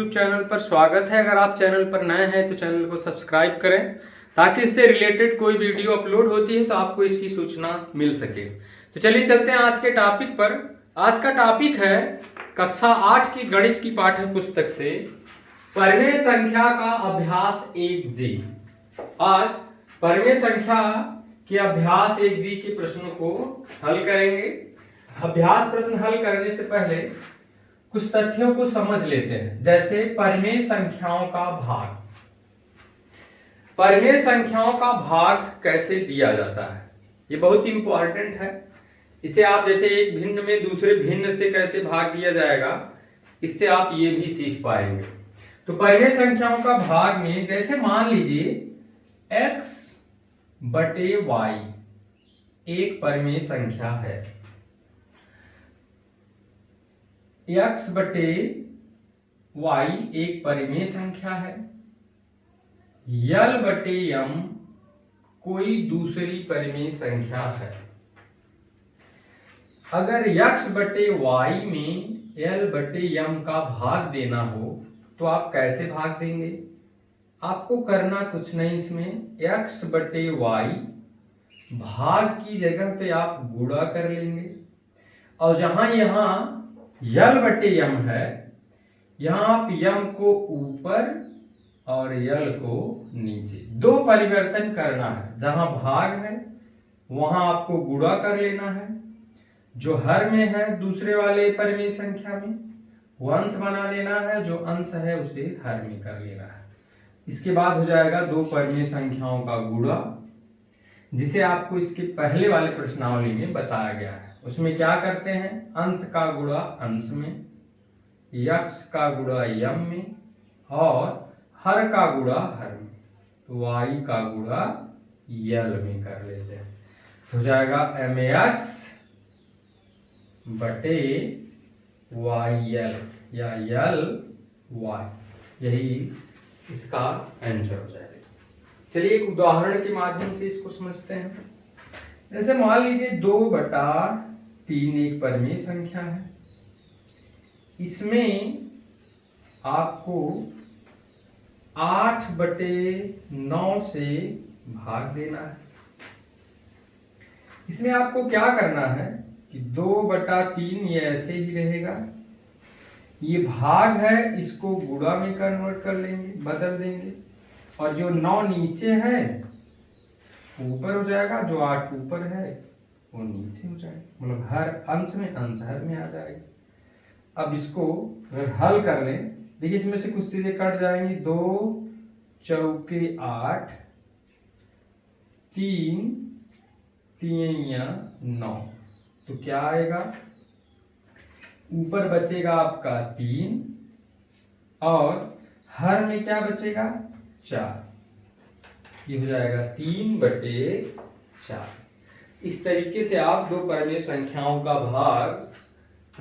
YouTube channel पर स्वागत है। अगर आप चैनल पर नए हैं तो चैनल को सब्सक्राइब करें ताकि इससे रिलेटेड कोई वीडियो अपलोड होती है तो आपको इसकी सूचना मिल सके। तो चलिए चलते हैं आज के टॉपिक पर। आज का टॉपिक है कक्षा 8 की गणित की पाठ्य पुस्तक से परिमेय संख्या का अभ्यास 1G। आज परिमेय संख्या के अभ्यास 1G के प्रश्नों को हल करेंगे। अभ्यास प्रश्न हल करने से पहले कुछ तथ्यों को समझ लेते हैं, जैसे परिमेय संख्याओं का भाग। परिमेय संख्याओं का भाग कैसे दिया जाता है, ये बहुत इंपॉर्टेंट है। इसे आप जैसे एक भिन्न में दूसरे भिन्न से कैसे भाग दिया जाएगा, इससे आप ये भी सीख पाएंगे। तो परिमेय संख्याओं का भाग में जैसे मान लीजिए x बटे y एक परिमेय संख्या है, x बटे y एक परिमेय संख्या है, यल बटे m कोई दूसरी परिमेय संख्या है। अगर x बटे y में l बटे m का भाग देना हो तो आप कैसे भाग देंगे? आपको करना कुछ नहीं, इसमें x बटे y भाग की जगह पे आप गुणा कर लेंगे और जहां यहां यल बटे यम है, यहां आप यम को ऊपर और यल को नीचे, दो परिवर्तन करना है। जहां भाग है वहां आपको गुणा कर लेना है, जो हर में है दूसरे वाले परिमेय संख्या में वो अंश बना लेना है, जो अंश है उसे हर में कर लेना है। इसके बाद हो जाएगा दो परिमेय संख्याओं का गुणा, जिसे आपको इसके पहले वाले प्रश्नावली में बताया गया है। उसमें क्या करते हैं, अंश का गुणा अंश में, यक्ष का गुणा यम में और हर का गुणा हर में, तो y का गुणा यल में कर लेते हैं। हो जाएगा mx बटे yl या यल y, यही इसका आंसर हो जाएगा। चलिए एक उदाहरण के माध्यम से इसको समझते हैं। जैसे मान लीजिए 2/3 एक परिमेय संख्या है, इसमें आपको 8/9 से भाग देना है। इसमें आपको क्या करना है कि 2/3 ये ऐसे ही रहेगा, ये भाग है इसको गुणा में कन्वर्ट कर लेंगे, बदल देंगे, और जो 9 नीचे है ऊपर हो जाएगा, जो 8 ऊपर है वो नीचे हो जाएगा, मतलब हर अंश में अंश हर में आ जाएगा। अब इसको अगर हल कर लें, देखिए इसमें से कुछ चीजें कट जाएंगी, 2 चौके 8, 3 3 9, तो क्या आएगा, ऊपर बचेगा आपका 3 और हर में क्या बचेगा 4, ये हो जाएगा 3/4। इस तरीके से आप दो परिमेय संख्याओं का भाग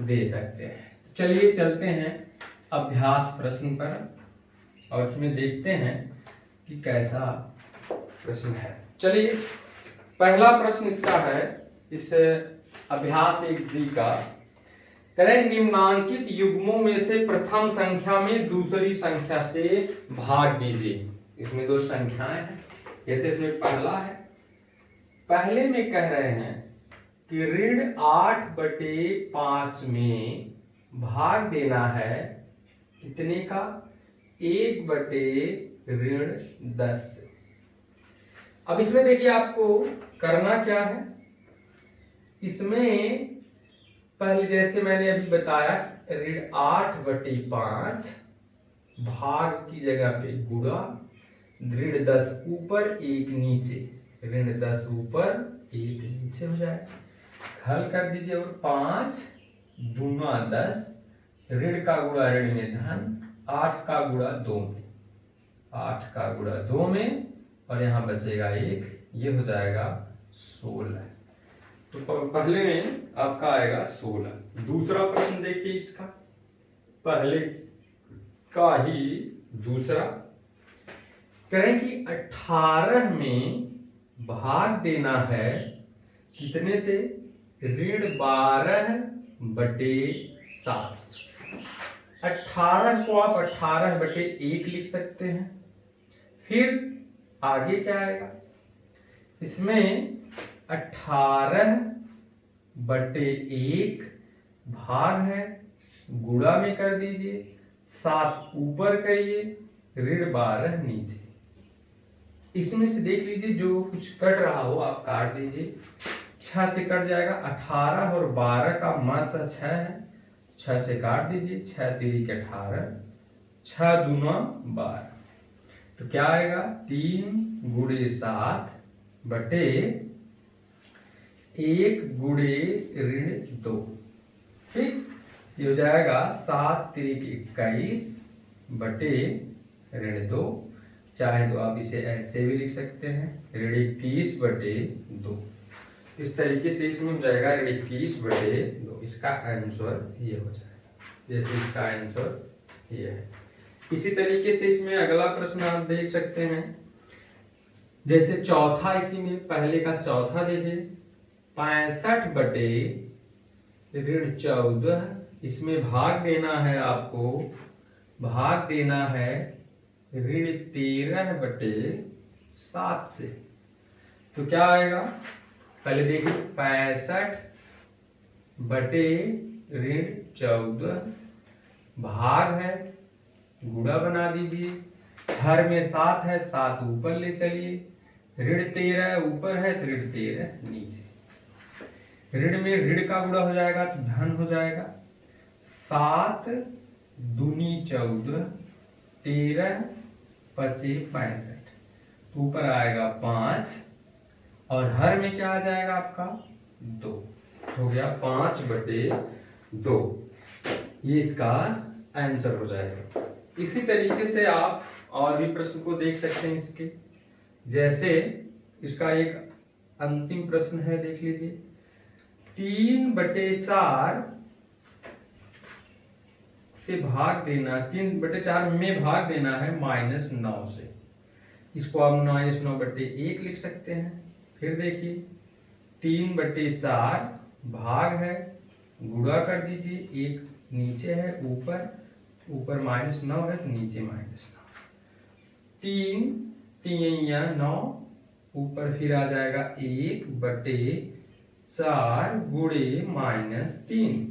दे सकते हैं। चलिए चलते हैं अभ्यास प्रश्न पर और उसमें देखते हैं कि कैसा प्रश्न है। चलिए पहला प्रश्न इसका है, इस अभ्यास 1G का, करें निम्नांकित युग्मों में से प्रथम संख्या में दूसरी संख्या से भाग दीजिए। इसमें दो संख्याएं हैं, जैसे इसमें पहला है, पहले में कह रहे हैं कि ऋण 8/5 में भाग देना है कितने का, 1/10। अब इसमें देखिए आपको करना क्या है, इसमें पहले जैसे मैंने अभी बताया ऋण 8/5 भाग की जगह पे गुणा, ऋण 10 ऊपर 1 नीचे, ऋण 10 ऊपर 1 नीचे हो जाए। हल कर दीजिए और 5 दूना 10, ऋण का गुणा ऋण में धन, 8 का गुणा 2 में, 8 का गुणा 2 में और यहाँ बचेगा 1, ये हो जाएगा 16। तो पहले में आपका आएगा 16। दूसरा प्रश्न देखिए इसका, पहले का ही दूसरा, करें कि 18 में भाग देना है कितने से, ऋण 12/7। 18 को आप 18/1 लिख सकते हैं। फिर आगे क्या आएगा, इसमें 18/1 भाग है, गुणा में कर दीजिए, 7 ऊपर करिए, ऋण 12 नीचे। इसमें से देख लीजिए जो कुछ कट रहा हो आप काट दीजिए। 6 से कट जाएगा, 18 और 12 का मासा 6 है, 6 से काट दीजिए, 6 तिरिक 18, 6 दूना 12। तो क्या आएगा, 3 गुणे 7 बटे 1 गुणे ऋण 2। ठीक, ये हो जाएगा 7 तिरिक 21 बटे ऋण 2। चाहे तो आप इसे ऐसे भी लिख सकते हैं, ऋण 21/2। इस तरीके से इसमें हो जाएगा ऋण 21/2। इसका आंसर ये हो जाएगा, जैसे इसका आंसर ये है। इसी तरीके से इसमें अगला प्रश्न आप देख सकते हैं, जैसे चौथा, इसी में पहले का चौथा देखिए, 65/14। इसमें भाग देना है आपको, भाग देना है ऋण 13/7 से। तो क्या आएगा, पहले देखिए 65/14 भाग है, गुणा बना दीजिए, हर में 7 है, 7 ऊपर ले चलिए, ऋण 13 ऊपर है तो ऋण 13 नीचे। ऋण में ऋण का गुणा हो जाएगा तो धन हो जाएगा, 7 दूनी 14, 13 पचे 65, तो ऊपर आएगा 5 और हर में क्या आ जाएगा आपका 2, हो गया 5/2। ये इसका आंसर हो जाएगा। इसी तरीके से आप और भी प्रश्न को देख सकते हैं इसके, जैसे इसका एक अंतिम प्रश्न है, देख लीजिए, 3/4 से भाग देना, 3/4 में भाग देना है -9 से। इसको आप -9/1 लिख सकते हैं। फिर देखिए 3/4 भाग है, गुणा कर दीजिए, 1 नीचे है, ऊपर -9 है तो नीचे -9, 3 3 9 ऊपर, फिर आ जाएगा 1/4 गुणे -3,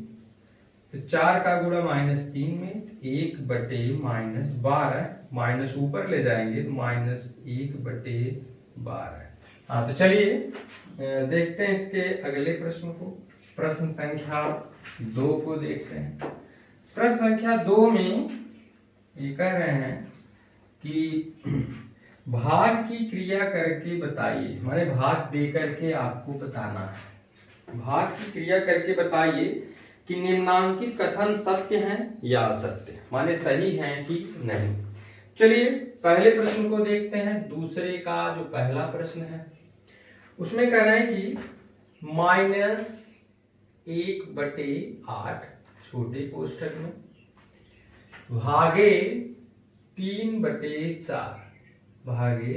तो 4 का गुणा -3 में 1/-12, माइनस ऊपर ले जाएंगे तो -1/12। हाँ, तो चलिए देखते हैं इसके अगले प्रश्न को। प्रश्न संख्या 2 को देखते हैं। प्रश्न संख्या 2 में ये कह रहे हैं कि भाग की क्रिया करके बताइए, माने भाग दे करके आपको बताना है। भाग की क्रिया करके बताइए कि निम्नांकित कथन सत्य हैं या असत्य, माने सही हैं कि नहीं। चलिए पहले प्रश्न को देखते हैं। दूसरे का जो पहला प्रश्न है उसमें कह रहे हैं कि -1/8 छोटे कोष्ठक में भागे 3/4, भागे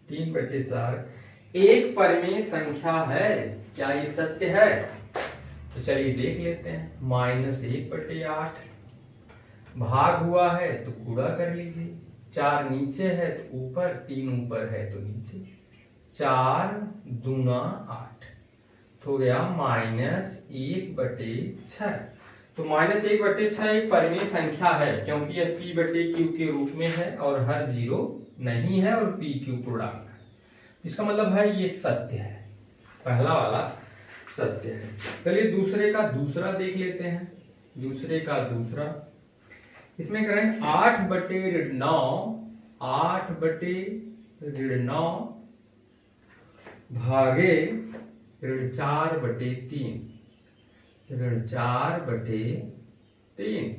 3/4 एक परिमेय संख्या है, क्या ये सत्य है? तो चलिए देख लेते हैं। -1/8 भाग हुआ है तो गुणा कर लीजिए, 4 नीचे है तो ऊपर, 3 ऊपर है तो नीचे, 4 दूना 8, तो गया -1/6। तो -1/6 एक परिमेय संख्या है, क्योंकि यह p/q के रूप में है और हर 0 नहीं है और pq पूर्णांक है। इसका मतलब है ये सत्य है, पहला वाला सत्य है। चलिए दूसरे का दूसरा देख लेते हैं। दूसरे का दूसरा, इसमें करें 8/9, 8/9 भागे 4/3, 4/3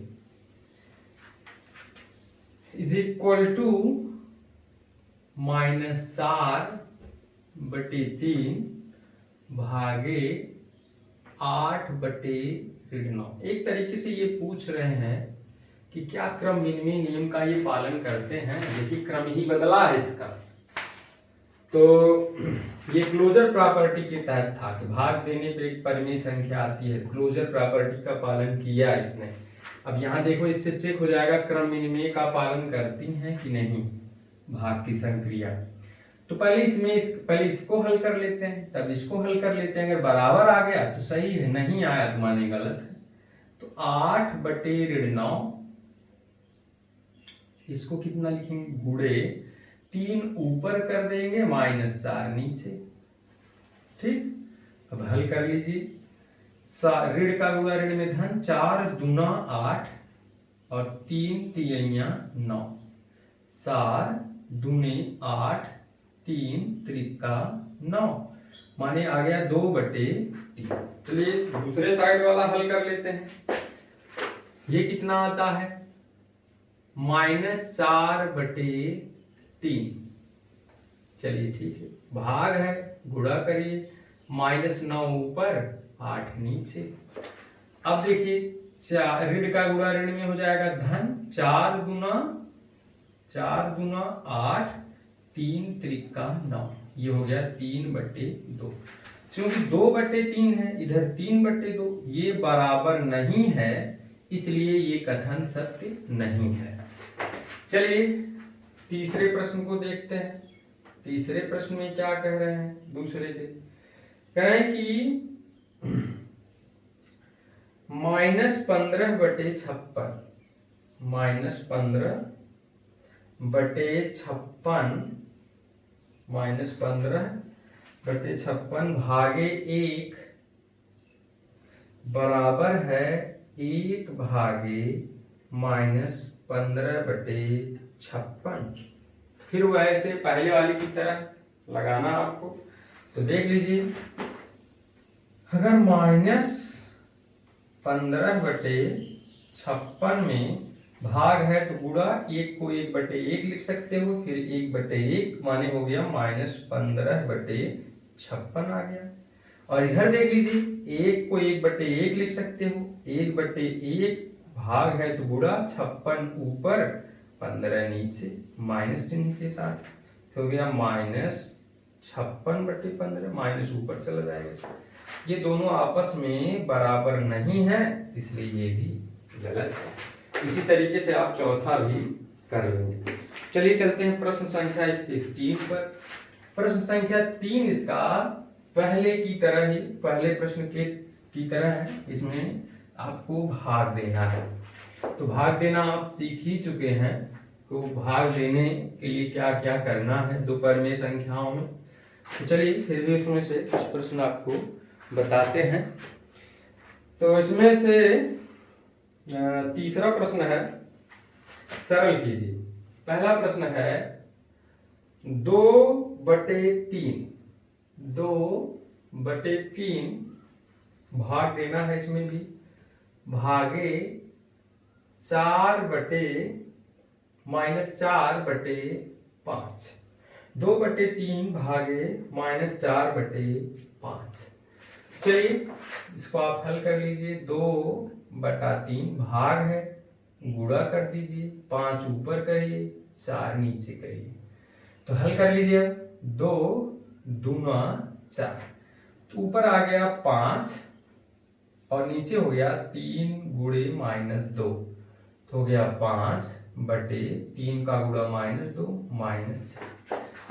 इज इक्वल टू -4/3 भागे 8/9। एक तरीके से ये पूछ रहे हैं कि क्या क्रम विनिमय नियम का ये पालन करते हैं। देखिए क्रम ही बदला है इसका, तो ये क्लोजर प्रॉपर्टी के तहत था कि भाग देने पे एक परिमेय संख्या आती है। क्लोजर प्रॉपर्टी का पालन किया इसने, अब यहाँ देखो, इससे चेक हो जाएगा क्रम विनिमय का पालन करती हैं कि नहीं भाग की संक्रिया। तो पहले इसको हल कर लेते हैं, तब इसको हल कर लेते हैं। अगर बराबर आ गया तो सही है, नहीं आया तो माने गलत है। तो 8/9, इसको कितना लिखेंगे, गुणे 3 ऊपर कर देंगे -4 नीचे। ठीक, अब हल कर लीजिए। ऋण का गुणा ऋण में धन, 4 दूना 8 और 3 तिया 9, 4 दूनी 8, 3 त्रिका 9, माने आ गया 2/3। चलिए दूसरे साइड वाला हल कर लेते हैं। ये कितना आता है, -4/3। चलिए ठीक है, भाग है, गुणा करिए, -9 ऊपर 8 नीचे। अब देखिए, ऋण का गुणा ऋण में हो जाएगा धन, 4 दूना 8, 3 त्रिका 9, ये हो गया 3/2। क्योंकि 2/3 है, इधर 3/2, ये बराबर नहीं है, इसलिए ये कथन सत्य नहीं है। चलिए तीसरे प्रश्न को देखते हैं। तीसरे प्रश्न में क्या कह रहे हैं, दूसरे के कह रहे हैं कि -15/56, -15/56 भागे 1 बराबर है 1/-15/56। फिर वैसे पहले वाली की तरह लगाना आपको। तो देख लीजिए, अगर -15/56 में भाग है तो गुणा 1 को 1/1 लिख सकते हो, फिर 1/1 माने हो गया -15/56 आ गया। और इधर देख लीजिए, 1 को 1/1 लिख सकते हो, 1/1 भाग है तो गुणा 56 ऊपर 15 नीचे, माइनस चिन्ह के साथ, तो हो गया -56/15, माइनस ऊपर चला जाएगा। ये दोनों आपस में बराबर नहीं है, इसलिए ये भी गलत है। इसी तरीके से आप चौथा भी कर लेंगे। चलिए चलते हैं प्रश्न संख्या इसके 3 पर। प्रश्न संख्या 3 इसका पहले की तरह ही, पहले प्रश्न के की तरह है। इसमें आपको भाग देना है। तो भाग देना आप सीख ही चुके हैं। तो भाग देने के लिए क्या क्या करना है दो परिमेय संख्याओं में। तो चलिए फिर भी उसमें से कुछ प्रश्न आपको बताते हैं। तो इसमें से तीसरा प्रश्न है, सरल कीजिए। पहला प्रश्न है 2/3 भाग देना है। इसमें भी भागे 4/-4/5, 2/3 भागे -4/5। चलिए इसको आप हल कर लीजिए। 2/3 भाग है, गुणा कर दीजिए, 5 ऊपर करिए, 4 नीचे करिए। तो हल कर लीजिए। 2 दूना 4, तो ऊपर आ गया 5 और नीचे हो गया 3 गुणे -2, तो हो गया 5/3 का गुणा -2 -6।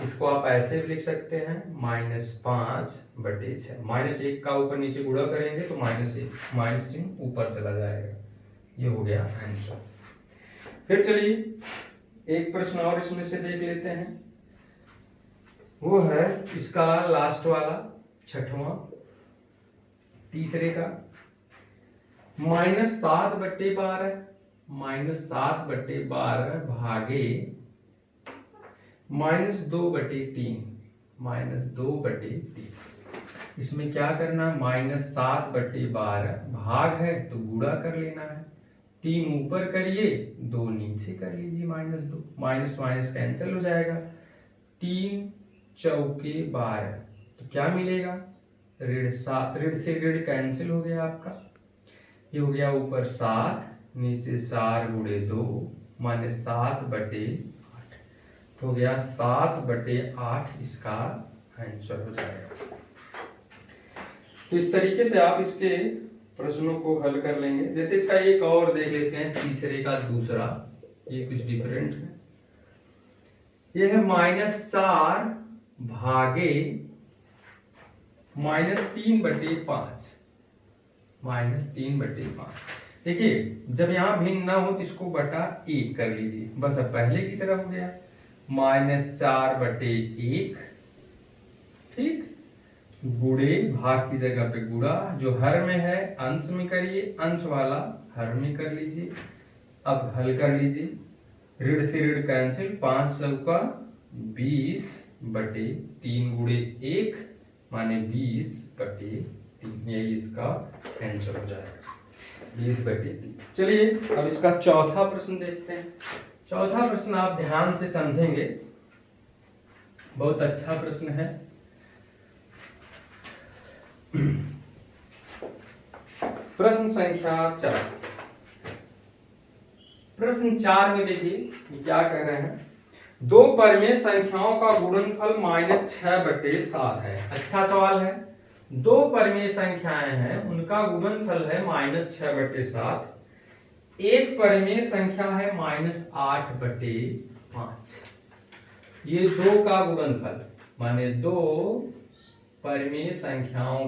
इसको आप ऐसे भी लिख सकते हैं -5/6। -1 का ऊपर नीचे गुणा करेंगे तो -1, माइनस चिन्ह ऊपर चला जाएगा। ये हो गया आंसर। फिर चलिए एक प्रश्न और इसमें से देख लेते हैं। वो है इसका लास्ट वाला, छठवां, तीसरे का, -7/12 भागे -2/3। इसमें क्या करना है, -7/12 भाग है तो गुणा कर लेना है, 3 ऊपर करिए, 2 नीचे कर लीजिए, -2, माइनस माइनस कैंसिल हो जाएगा, 3 चौके 12, तो क्या मिलेगा, ऋण 7, ऋण से ऋण कैंसिल हो गया आपका। ये हो गया ऊपर 7, नीचे 4 गुणे 2 माने 7/8, तो हो गया 7/8 इसका आंसर हो जाएगा। तो इस तरीके से आप इसके प्रश्नों को हल कर लेंगे। जैसे इसका एक और देख लेते हैं, तीसरे का दूसरा, ये कुछ डिफरेंट है। ये है -4 भागे -3/5। -3/5। देखिए जब यहाँ भिन्न ना हो तो इसको बटा 1 कर लीजिए, बस अब पहले की तरह हो गया। -4/1, ठीक, गुणे भाग की जगह पे गुणा, जो हर में है अंश में करिए, अंश वाला हर में कर लीजिए। अब हल कर लीजिए, ऋण से ऋण कैंसिल, 5 चौका 20/3 गुणे 1 माने 20/3, यही इसका आंसर हो जाएगा 20/3। चलिए अब इसका चौथा प्रश्न देखते हैं। चौथा प्रश्न आप ध्यान से समझेंगे, बहुत अच्छा प्रश्न है। प्रश्न संख्या 4। प्रश्न 4 में देखिए क्या कह रहे हैं, दो परिमेय संख्याओं का गुणनफल -6/7 है। अच्छा सवाल है। दो परिमेय संख्याएं हैं, उनका गुणनफल है -6/7। एक परिमेय संख्या है -8/5। ये दो का गुणनफल माने दो परिमेय संख्याओं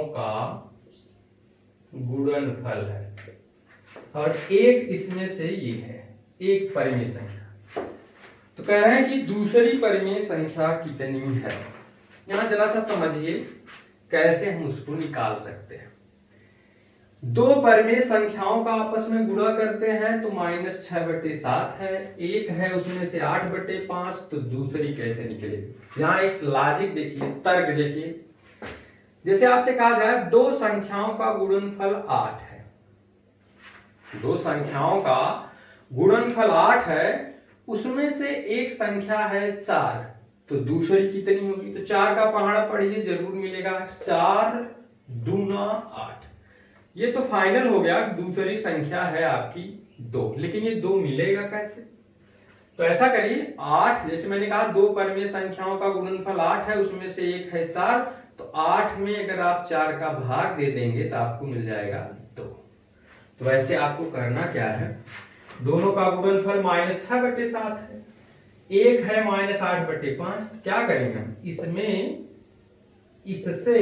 का गुणनफल है, और एक इसमें से ये है, एक परिमेय संख्या। तो कह रहे हैं कि दूसरी परिमेय संख्या कितनी है। यहां जरा सा समझिए कैसे हम उसको निकाल सकते हैं। दो परिमेय संख्याओं का आपस में गुणा करते हैं तो -6/7 है, एक है उसमें से 8/5, तो दूसरी कैसे निकलेगी। यहाँ एक लॉजिक देखिए, तर्क देखिए। जैसे आपसे कहा जाए दो संख्याओं का गुणनफल 8 है, दो संख्याओं का गुणनफल 8 है, उसमें से एक संख्या है 4, तो दूसरी कितनी होगी। तो 4 का पहाड़ा पढ़िए, जरूर मिलेगा। 4 दूना 8, ये तो फाइनल हो गया, दूसरी संख्या है आपकी 2, लेकिन ये 2 मिलेगा कैसे। तो ऐसा करिए, 8 जैसे मैंने कहा दो परिमेय संख्याओं का गुणनफल 8 है, उसमें से एक है 4, तो 8 में अगर आप 4 का भाग दे देंगे तो आपको मिल जाएगा 2। तो वैसे आपको करना क्या है, दोनों का गुणनफल -6/7 है, एक है -8/5, तो क्या करेंगे हम इसमें इससे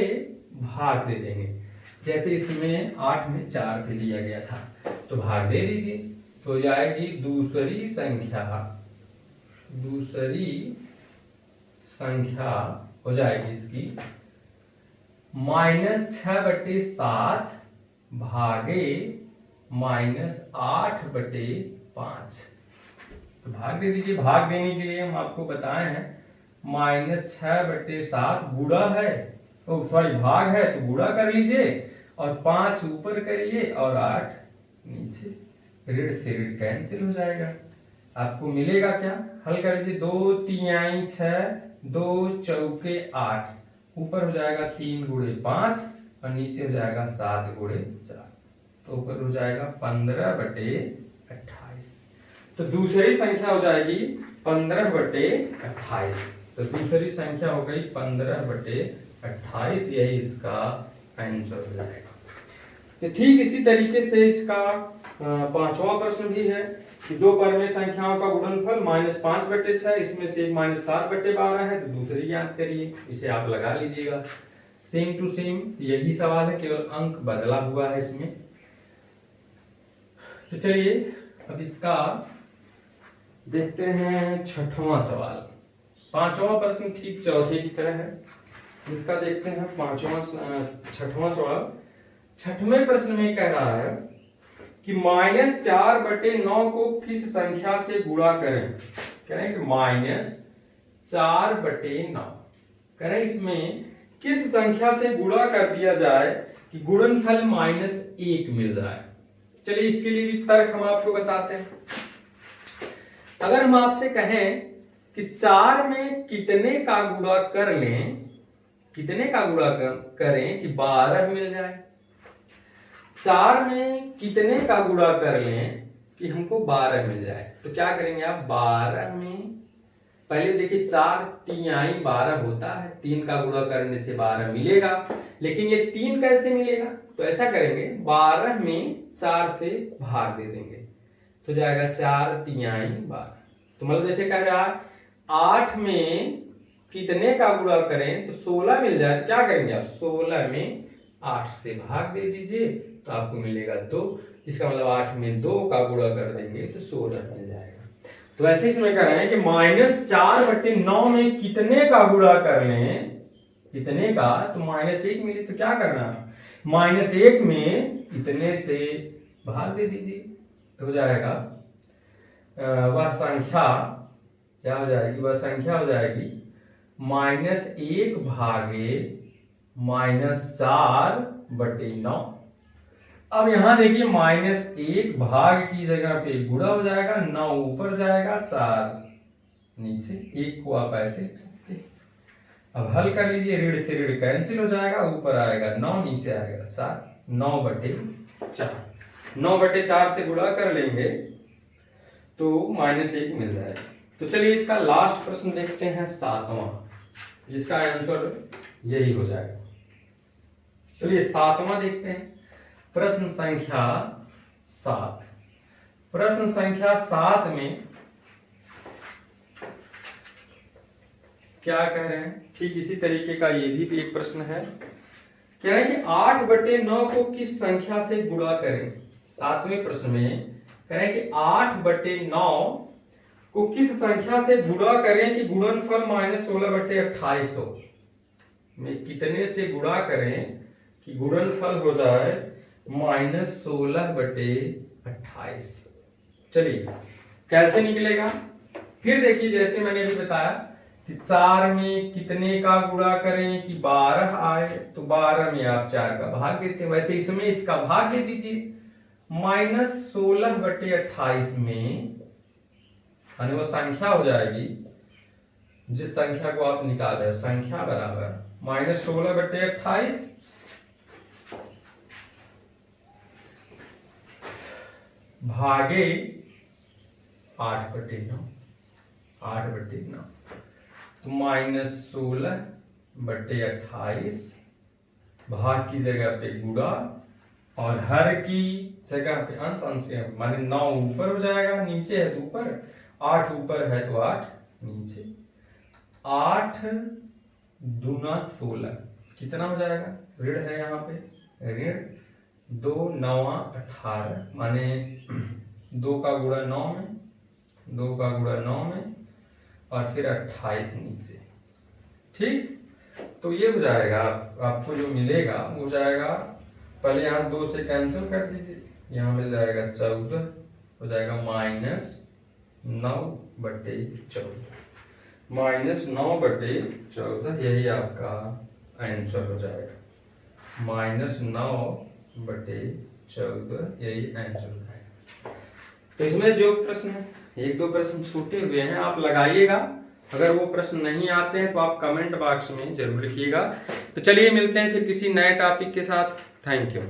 भाग दे देंगे। जैसे इसमें 8 में 4 पे लिया गया था, तो भाग दे दीजिए, तो जाएगी दूसरी संख्या हो जाएगी इसकी -6/7 भागे -8/5। तो भाग दे दीजिए। भाग देने के लिए हम आपको बताए हैं -6/7 गुणा है, भाग है तो गुणा कर लीजिए, और 5 ऊपर करिए और 8 नीचे, ऋण से ऋण कैंसिल हो जाएगा। आपको मिलेगा क्या, हल कर लीजिए। 2 3 6, 2 चौके 8, ऊपर हो जाएगा 3 गुणे 5 और नीचे हो जाएगा 7 गुणे 4, तो ऊपर हो जाएगा 15/28। तो दूसरी संख्या हो जाएगी 15/28। तो दूसरी संख्या हो गई 15/28, यही इसका आंसर हो जाएगा। तो ठीक इसी तरीके से इसका पांचवा प्रश्न भी है कि दो परिमेय संख्याओं का गुणनफल -5/6, इसमें से एक -7/12 है, तो दूसरी ज्ञात करिए। इसे आप लगा लीजिएगा, सेम टू सेम यही सवाल है, केवल अंक बदला हुआ है इसमें। तो चलिए अब इसका देखते हैं छठवां सवाल। पांचवा प्रश्न ठीक चौथे की तरह है, इसका देखते हैं छठवां सवाल। छठवें प्रश्न में कह रहा है कि -4/9 को किस संख्या से गुणा करें। कह रहे हैं कि -4/9, कह रहे हैं इसमें किस संख्या से गुणा कर दिया जाए कि गुणनफल -1 मिल जाए। चलिए इसके लिए भी तर्क हम आपको बताते हैं। अगर हम आपसे कहें कि 4 में कितने का गुणा कर लें, कितने का गुणा करें कि 12 मिल जाए। 4 में कितने का गुणा कर लें कि हमको 12 मिल जाए, तो क्या करेंगे आप, 12 में पहले देखिए 4 तिहाई 12 होता है, 3 का गुणा करने से 12 मिलेगा, लेकिन ये 3 कैसे मिलेगा? तो ऐसा करेंगे 12 में 4 से भाग दे देंगे तो जाएगा 4 तिहाई 12। तो मतलब जैसे कह रहा है 8 में कितने का गुणा करें तो 16 मिल जाए, तो क्या करेंगे आप 16 में 8 से भाग दे दीजिए तो आपको मिलेगा 2। इसका मतलब 8 में 2 का गुणा कर देंगे तो 16 मिल जाएगा। तो ऐसे इसमें कह रहे हैं कि -4/9 में कितने का गुणा कर लें, कितने का, तो -1 मिले तो क्या करना, -1 में इतने से भाग दे दीजिए तो हो जाएगा वह संख्या क्या हो जाएगी, वह संख्या हो जाएगी -1 भागे -4/9। अब यहां देखिए -1 भाग की जगह पे गुणा हो जाएगा, 9 ऊपर जाएगा 4 नीचे, 1 को आप ऐसे लिख सकते हैं। अब हल कर लीजिए, ऋण से ऋण कैंसिल हो जाएगा, ऊपर आएगा 9 नीचे आएगा 7, 9/4। 9/4 से गुणा कर लेंगे तो -1 मिल जाएगा। तो चलिए इसका लास्ट प्रश्न देखते हैं 7वां, इसका आंसर यही हो जाएगा। चलिए 7वां देखते हैं, प्रश्न संख्या 7। प्रश्न संख्या 7 में क्या कह रहे हैं, ठीक इसी तरीके का ये भी एक प्रश्न है। कह रहे हैं कि 8/9 को किस संख्या से गुणा करें। 7वें प्रश्न में कह रहे हैं कि 8/9 को किस संख्या से गुणा करें कि गुणनफल -16/28 हो। में कितने से गुणा करें कि गुणनफल हो जाए -16/28। चलिए कैसे निकलेगा, फिर देखिए जैसे मैंने भी बताया कि 4 में कितने का गुणा करें कि 12 आए, तो 12 में आप 4 का भाग देते हैं, वैसे इसमें इसका भाग दे दीजिए। -16/28 में वो संख्या हो जाएगी, जिस संख्या को आप निकाल रहे हो, संख्या बराबर -16/28 भागे 8/9। 8/9 तो -16/28 भाग की जगह पे गुणा और हर की जगह पे अंश, अंश माने 9 ऊपर हो जाएगा, नीचे है तो ऊपर, 8 ऊपर है तो 8 नीचे। 8 दूना 16 कितना हो जाएगा, ऋण है यहाँ पे, ऋण 2 9 18 माने 2 का गुणा 9 में, 2 का गुणा 9 में और फिर 28 नीचे। ठीक, तो ये हो जाएगा आपको जो मिलेगा वो जाएगा, पहले यहाँ 2 से कैंसिल कर दीजिए, यहाँ मिल जाएगा 14 हो जाएगा -9/14, -9/14 यही आपका आंसर हो जाएगा, -9/14 यही आंसर हो जाएगा। तो इसमें जो प्रश्न है, 1-2 प्रश्न छूटे हुए हैं, आप लगाइएगा, अगर वो प्रश्न नहीं आते हैं तो आप कमेंट बॉक्स में जरूर लिखिएगा। तो चलिए मिलते हैं फिर किसी नए टॉपिक के साथ। Thank you.